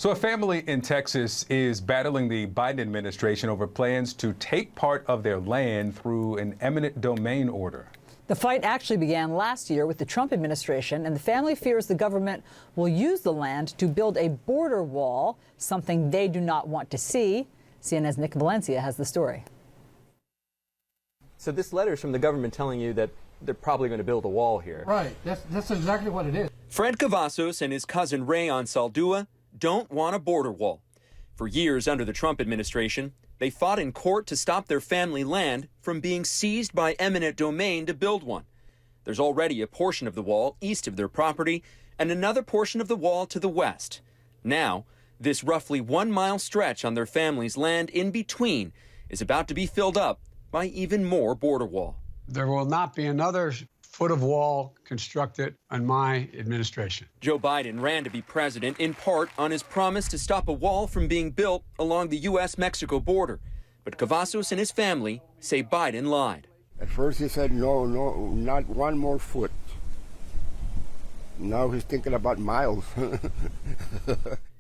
So a family in Texas is battling the Biden administration over plans to take part of their land through an eminent domain order. The fight actually began last year with the Trump administration, and the family fears the government will use the land to build a border wall, something they do not want to see. CNN's Nick Valencia has the story. So this letter is from the government telling you that they're probably going to build a wall here. Right. That's exactly what it is. Fred Cavazos and his cousin Rayon Saldua don't want a border wall. For years under the Trump administration, they fought in court to stop their family land from being seized by eminent domain to build one. There's already a portion of the wall east of their property and another portion of the wall to the west. Now, this roughly 1 mile stretch on their family's land in between is about to be filled up by even more border wall. There will not be another foot of wall constructed on my administration. Joe Biden ran to be president in part on his promise to stop a wall from being built along the U.S.-Mexico border. But Cavazos and his family say Biden lied. At first he said, no, not one more foot. Now he's thinking about miles.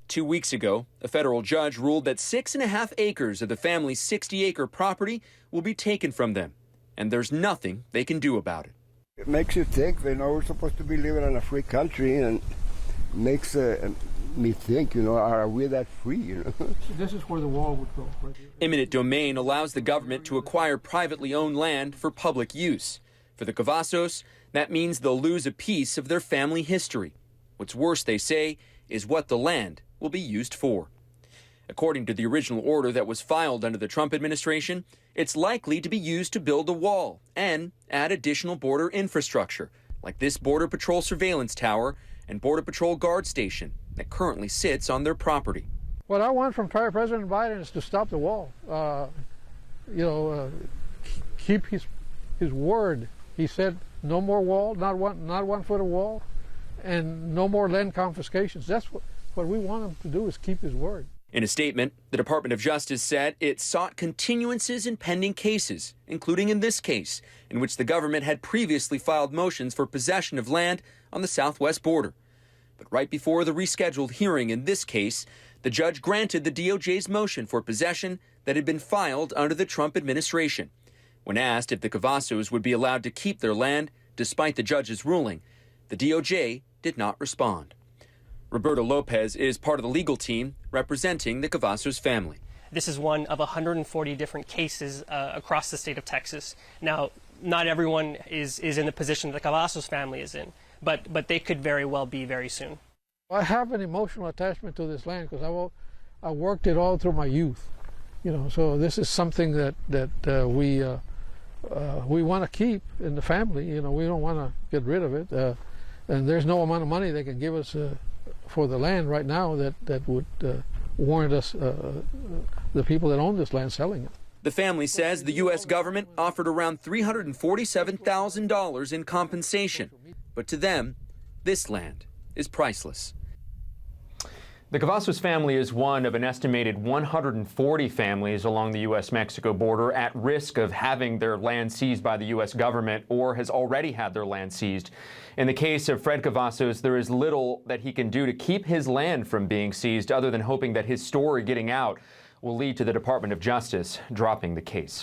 2 weeks ago, a federal judge ruled that 6.5 acres of the family's 60-acre property will be taken from them, and there's nothing they can do about it. It makes you think, we're supposed to be living in a free country, and makes me think, are we that free, This is where the wall would go, right here. Eminent domain allows the government to acquire privately owned land for public use. For the Cavazos, that means they'll lose a piece of their family history. What's worse, they say, is what the land will be used for. According to the original order that was filed under the Trump administration, it's likely to be used to build a wall and add additional border infrastructure, like this Border Patrol surveillance tower and Border Patrol guard station that currently sits on their property. What I want from President Biden is to stop the wall. Keep his word. He said no more wall, not one foot of wall, and no more land confiscations. That's what we want him to do, is keep his word. In a statement, the Department of Justice said it sought continuances in pending cases, including in this case, in which the government had previously filed motions for possession of land on the southwest border. But right before the rescheduled hearing in this case, the judge granted the DOJ's motion for possession that had been filed under the Trump administration. When asked if the Cavazos would be allowed to keep their land despite the judge's ruling, the DOJ did not respond. Roberto Lopez is part of the legal team representing the Cavazos family. This is one of 140 different cases across the state of Texas. Now, not everyone is in the position the Cavazos family is in, but they could very well be very soon. I have an emotional attachment to this land because I worked it all through my youth, So this is something that we want to keep in the family. We don't want to get rid of it, and there's no amount of money they can give us for the land right now that would warrant us, the people that own this land, selling it. The family says the U.S. government offered around $347,000 in compensation, but to them, this land is priceless. The Cavazos family is one of an estimated 140 families along the U.S.-Mexico border at risk of having their land seized by the U.S. government or has already had their land seized. In the case of Fred Cavazos, there is little that he can do to keep his land from being seized other than hoping that his story getting out will lead to the Department of Justice dropping the case.